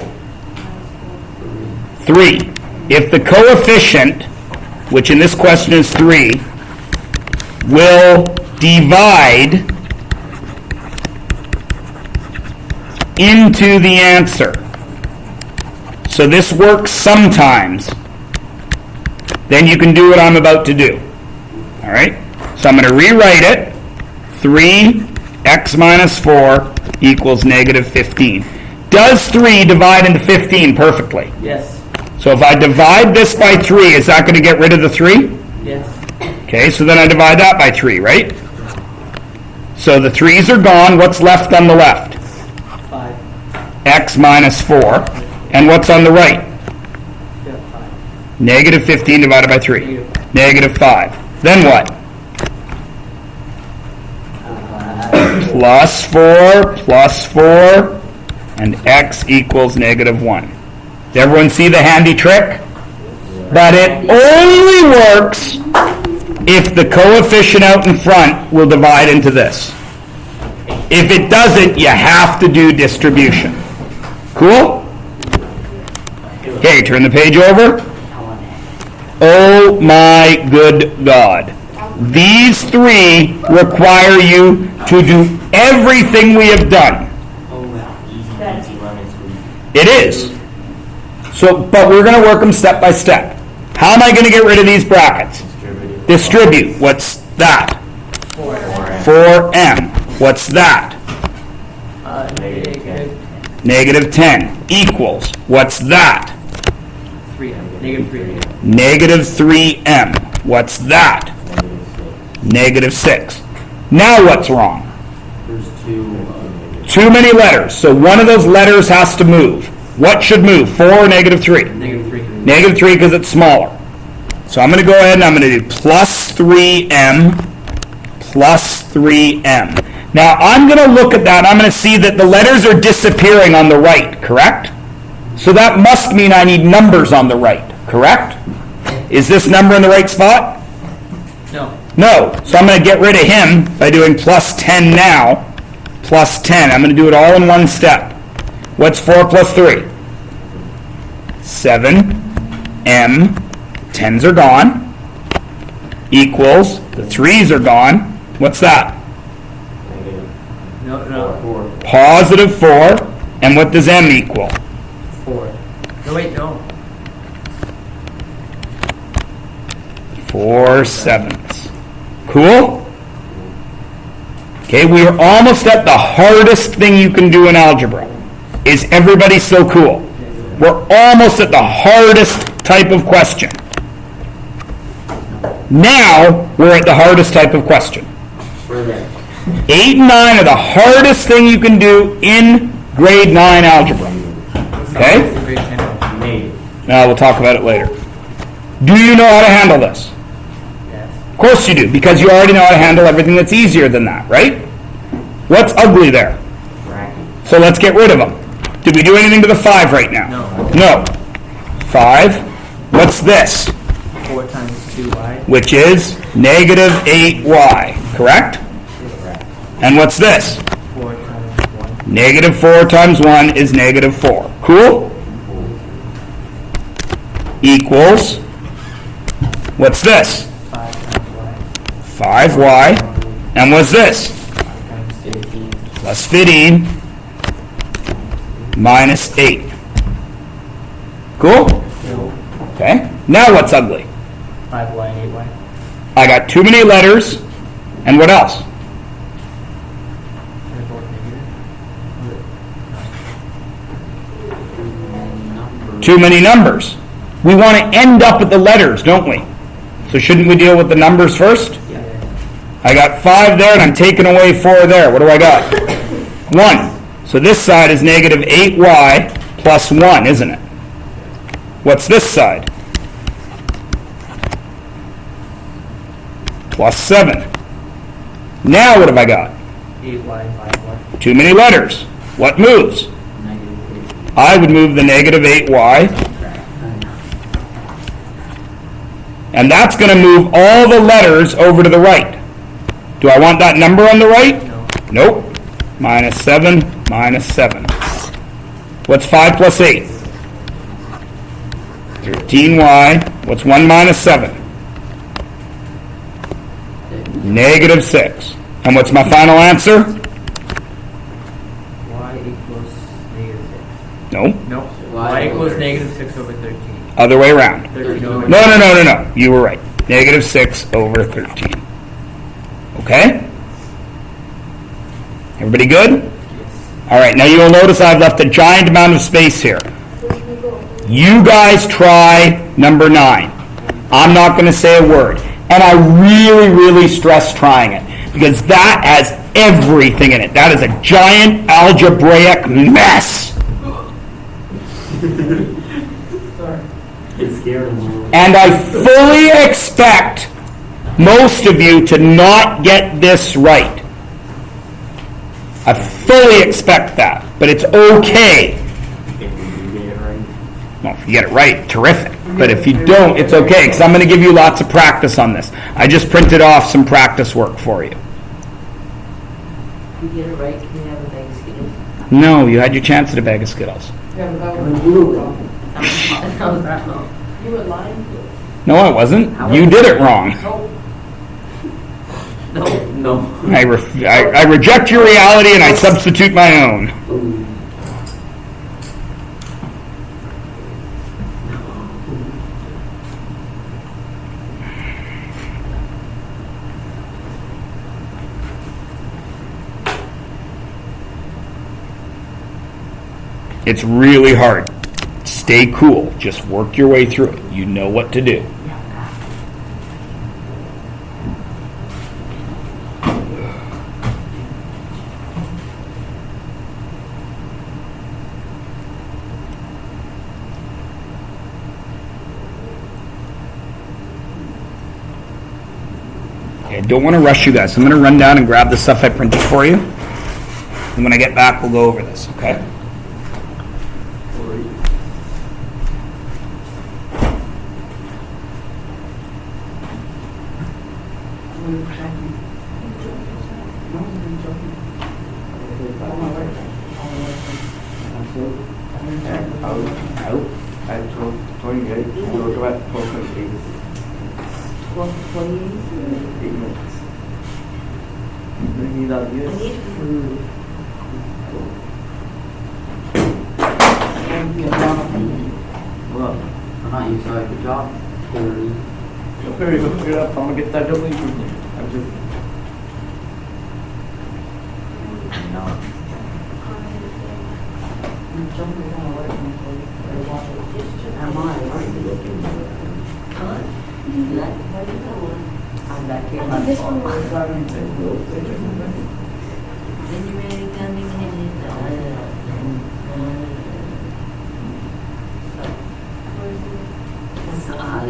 3. If the coefficient, which in this question is 3, will divide into the answer. So this works sometimes. Then you can do what I'm about to do. All right? So I'm going to rewrite it. 3x minus 4 equals negative 15. Does 3 divide into 15 perfectly? Yes. So if I divide this by 3, is that going to get rid of the 3? Yes. Okay, so then I divide that by 3, right? So the 3's are gone. What's left on the left? 5. X minus 4. And what's on the right? Yeah, 5. Negative 15 divided by 3. Negative 5. Then what? Plus 4, and x equals negative 1. Does everyone see the handy trick? But it only works if the coefficient out in front will divide into this. If it doesn't, you have to do distribution. Cool? Okay, turn the page over. Oh my good God. These 3 require you to do everything we have done. It is. So, but we're going to work them step by step. How am I going to get rid of these brackets? Distribute. What's that? 4m. What's that? Negative 10 equals. What's that? 3m. Negative 3m. Negative 3m. What's that? Negative 6. Now what's wrong? There's 2. Too many letters. So one of those letters has to move. What should move? 4 or negative 3? Negative 3. Negative 3 because it's smaller. So I'm going to go ahead and I'm going to do plus 3m plus 3m. Now I'm going to look at that and I'm going to see that the letters are disappearing on the right, correct? So that must mean I need numbers on the right, correct? Is this number in the right spot? No. No. So I'm going to get rid of him by doing plus 10 now. Plus 10. I'm going to do it all in one step. What's 4 plus 3? 7. M. 10s are gone. Equals. The 3's are gone. What's that? No. Positive 4. And what does M equal? 4. No, wait, no. 4/7. Cool? Okay, we are almost at the hardest thing you can do in algebra. Is everybody so cool? We're almost at the hardest type of question. Now, we're at the hardest type of question. 8 and 9 are the hardest thing you can do in grade 9 algebra. Okay? Grade 10. Now, we'll talk about it later. Do you know how to handle this? Yes. Of course you do, because you already know how to handle everything that's easier than that, right? What's ugly there? So let's get rid of them. Did we do anything to the 5 right now? No. 5. What's this? 4 times 2y. Which is negative 8y, correct? And what's this? 4 times 1. Negative 4 times 1 is negative 4. Cool? Equals, what's this? 5 times y. 5y. And what's this? 5 times 15. Plus 15 minus 8. Cool? Okay. Now what's ugly? 5y and 8y. I got too many letters. And what else? They're both negative. Too many numbers. We want to end up at the letters, don't we? So shouldn't we deal with the numbers first? Yeah. I got 5 there and I'm taking away 4 there. What do I got? 1. So this side is negative 8y plus 1, isn't it? What's this side? Plus 7. Now what have I got? 8y and 5y. Too many letters. What moves? I would move the negative 8y. And that's going to move all the letters over to the right. Do I want that number on the right? No. Nope. Minus 7, minus 7. What's 5 plus 8? 13y. What's 1 minus 7? Negative 6. And what's my final answer? Y equals negative 6. No. No. Y equals negative 6 over 13. Other way around. 13 over No. You were right. Negative 6 over 13. Okay? Everybody good? All right, now you'll notice I've left a giant amount of space here. You guys try number 9. I'm not going to say a word. And I really, really stress trying it, because that has everything in it. That is a giant algebraic mess. It's scary. And I fully expect most of you to not get this right. I fully expect that, but it's okay. Well, if you get it right, terrific. But if you don't, it's okay, because I'm going to give you lots of practice on this. I just printed off some practice work for you. If you get it right, can you have a bag of Skittles? No, you had your chance at a bag of Skittles. You have a bag of You were lying? No, I wasn't. You did it wrong. No. I reject your reality and I substitute my own. It's really hard. Stay cool. Just work your way through it. You know what to do. Okay, I don't want to rush you guys. I'm going to run down and grab the stuff I printed for you. And when I get back, we'll go over this, okay? I told you guys, we'll go at 12:28. 8 minutes. Need that good? food. Well, I'm not used to it. Good job. okay, go figure it out. I'm gonna get that double from you. I'm just. I'm back here. I think this one was Then you ready coming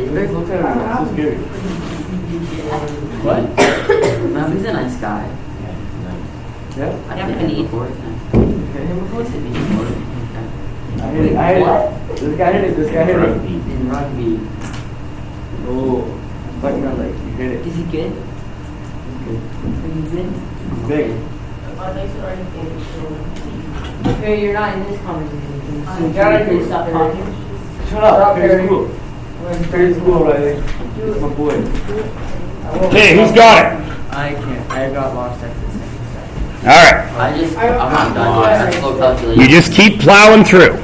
Look at it. It's so scary. What? No, he's a nice guy. Yeah. I've Yeah, met but him he- before. What's it mean? I hit it. This guy hit it. This guy hit it. In rugby. Oh. Like my leg. You hit it. Is he good? Good. Are you good? He's big. Okay, you're not in this conversation. So gotta you do- stop talking. Shut up. Stop, Very Harry. cool. Very cool, Riley. That's my boy. Okay, who's got it? I can't. I got lost at the second. All right. I'm not done yet. I'm still calculating. You just keep plowing through.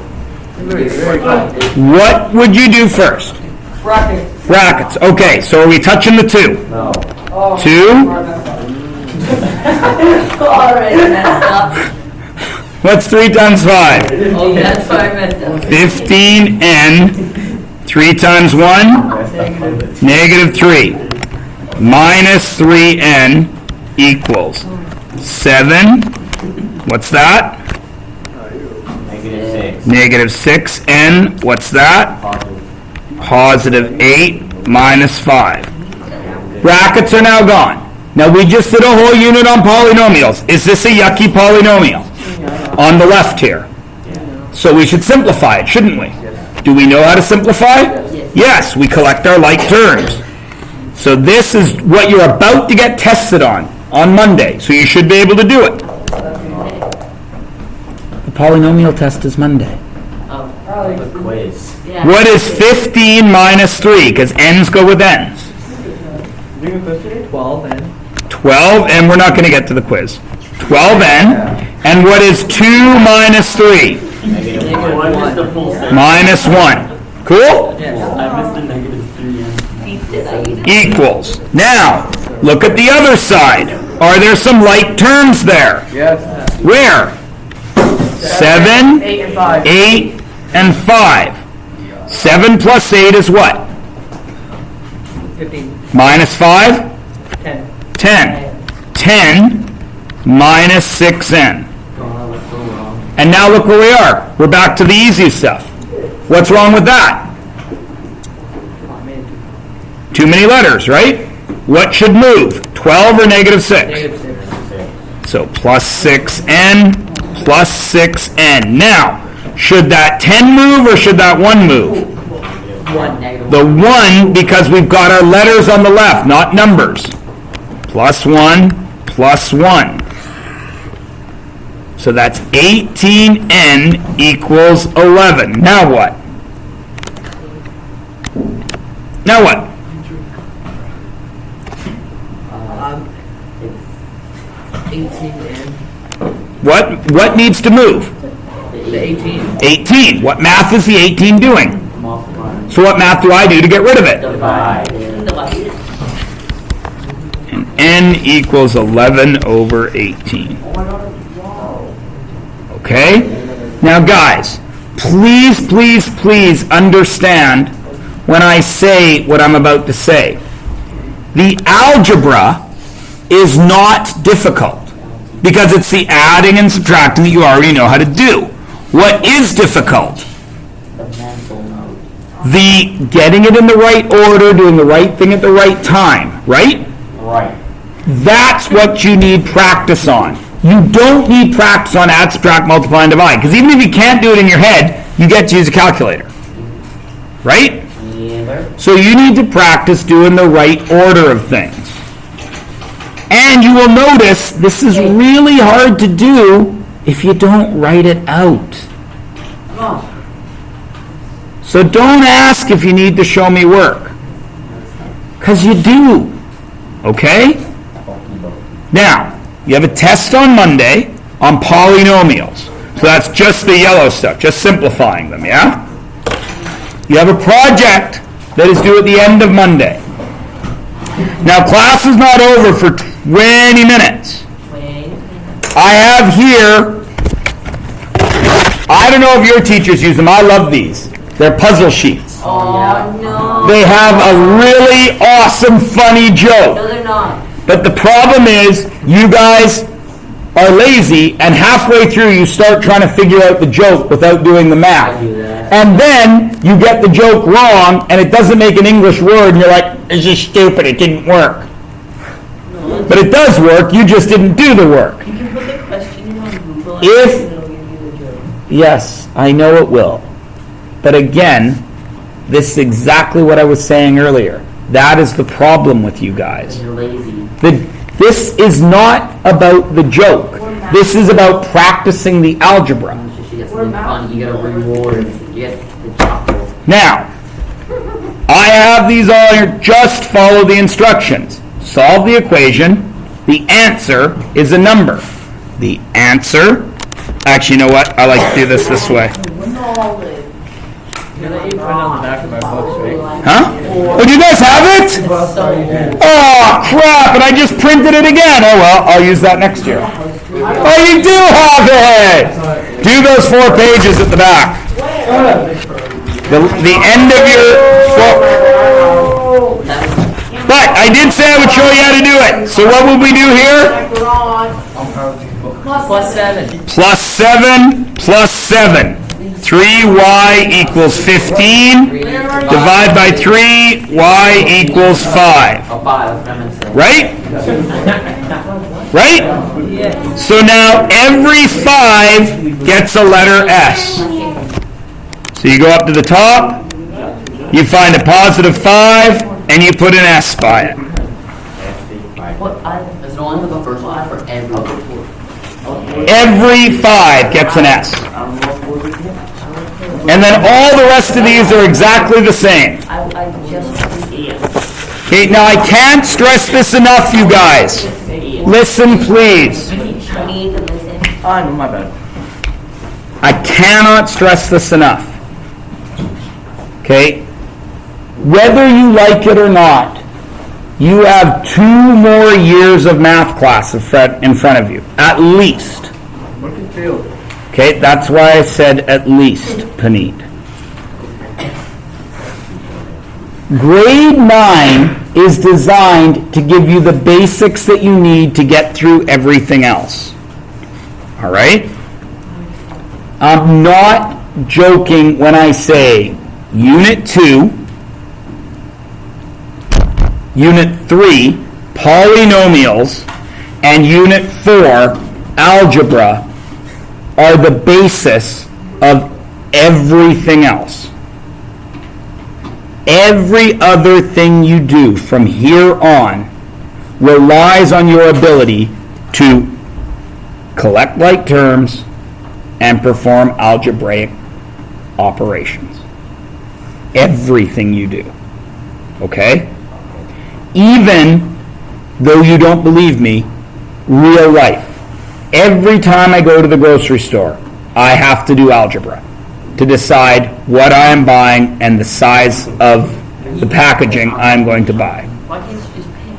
Very, very cool. What would you do first? Bracket. Brackets. Okay, so are we touching the 2? No. Oh. 2? Alright, messed up. What's 3 times 5? Oh, that's why I messed up. 15n. 3 times 1? Negative 3. Minus 3n equals 7. What's that? Negative 6n. What's that? Positive 8 minus 5. Brackets are now gone. Now we just did a whole unit on polynomials. Is this a yucky polynomial? On the left here. So we should simplify it, shouldn't we? Do we know how to simplify? Yes, we collect our like terms. So this is what you're about to get tested on Monday. So you should be able to do it. The polynomial test is Monday. Quiz. Yeah. What is 15 minus 3? Because n's go with n's. Doing a quiz today? 12 and 12, and we're not going to get to the quiz. 12n. And what is 2 minus 3? Minus 1. Cool? I missed the negative 3n. Equals. Now, look at the other side. Are there some like terms there? Yes. Where? 7, 8 and 5. 8, and 5. 7 plus 8 is what? 15, Minus 5? 10. 10. 10 minus 6n. Oh, that's so wrong. And now look where we are. We're back to the easy stuff. What's wrong with that? Too many letters, right? What should move? 12 or negative 6? Negative 6. So plus 6n plus 6n. Now, should that 10 move or should that 1 move? 1. The 1, because we've got our letters on the left, not numbers. Plus 1, plus 1. So that's 18n equals 11. Now what? Now what? It's 18 and What needs to move? the 18. 18. What math is the 18 doing? Multiply. So what math do I do to get rid of it? Divide. And n equals 11 over 18. Okay? Now guys, please, please, please understand when I say what I'm about to say. The algebra is not difficult because it's the adding and subtracting that you already know how to do. What is difficult? The mental note. The getting it in the right order, doing the right thing at the right time, right? Right. That's what you need practice on. You don't need practice on add, subtract, multiply, and divide. Because even if you can't do it in your head, you get to use a calculator. Right? Neither. So you need to practice doing the right order of things. And you will notice this is really hard to do if you don't write it out. So don't ask if you need to show me work. Because you do. Okay? Now, you have a test on Monday on polynomials. So that's just the yellow stuff, just simplifying them, yeah? You have a project that is due at the end of Monday. Now, class is not over for 20 minutes. I have here, I don't know if your teachers use them, I love these. They're puzzle sheets. Oh, no. They have a really awesome, funny joke. No, they're not. But the problem is, you guys are lazy, and halfway through you start trying to figure out the joke without doing the math. I do that. And then you get the joke wrong, and it doesn't make an English word, and you're like, this is stupid, it didn't work. But it does work, you just didn't do the work. You can put the question on Google and If- it'll give you the joke. Yes, I know it will. But again, this is exactly what I was saying earlier. That is the problem with you guys. You're lazy. This is not about the joke. This is about practicing the algebra. You should get something fun. You get a reward. You get the chocolate. Now, I have these all here. Just follow the instructions. Solve the equation. The answer is a number. The answer, actually, you know what? I like to do this way. You know that you put it on the back of our books, right? Huh? Oh, do you guys have it? Oh, crap, and I just printed it again. Oh, well, I'll use that next year. Oh, you do have it! Do those 4 pages at the back. The end of your book. But I did say I would show you how to do it. So what would we do here? Plus 7. Plus 7 plus 7. 3y equals 15. Divide by 3, y equals 5. Oh, 5. That's what I meant to say. Right? Right? So now every 5 gets a letter S. So you go up to the top, you find a positive 5, and you put an S by it. Is it only for the first one or for every? Every 5 gets an S. And then all the rest of these are exactly the same. Okay, now I can't stress this enough, you guys. Listen, please. Oh, no, my bad. I cannot stress this enough. Okay? Whether you like it or not, you have 2 more years of math class in front of you. At least. What if you fail? Okay, that's why I said at least, Paneet. Grade 9 is designed to give you the basics that you need to get through everything else. All right? I'm not joking when I say Unit 2, Unit 3, polynomials, and Unit 4, algebra, are the basis of everything else. Every other thing you do from here on relies on your ability to collect like terms and perform algebraic operations. Everything you do. Okay? Even though you don't believe me, real life. Every time I go to the grocery store, I have to do algebra to decide what I am buying and the size of the packaging I'm going to buy. Why can't you just pay?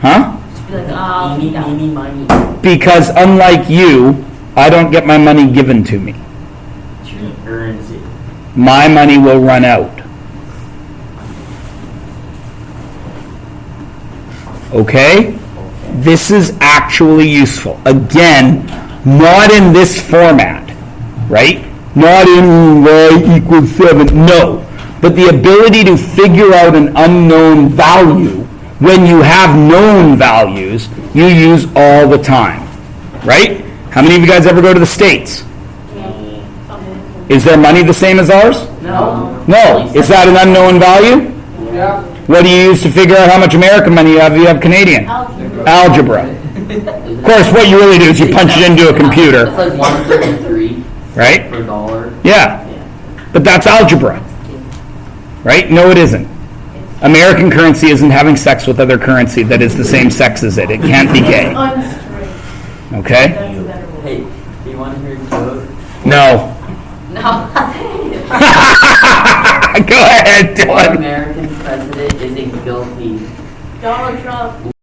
Huh? Just be like, Eeny, yeah. meeny, miny. Because unlike you, I don't get my money given to me. She earns it. My money will run out. Okay? This is actually useful. Again, not in this format, right? Not in y equals 7, no. But the ability to figure out an unknown value when you have known values, you use all the time, right? How many of you guys ever go to the States? Is their money the same as ours? No. No. Is that an unknown value? Yeah. What do you use to figure out how much American money you have if you have Canadian? Algebra. Of course, what you really do is you punch it into a computer, It's like 133 right? per dollar. Yeah. But that's algebra. Right? No, it isn't. American currency isn't having sex with other currency that is the same sex as it. It can't be gay. Unstraight. Okay? That's a better word. Hey, do you want to hear a joke? No. No. Go ahead, What Dylan. American president isn't guilty? Donald Trump.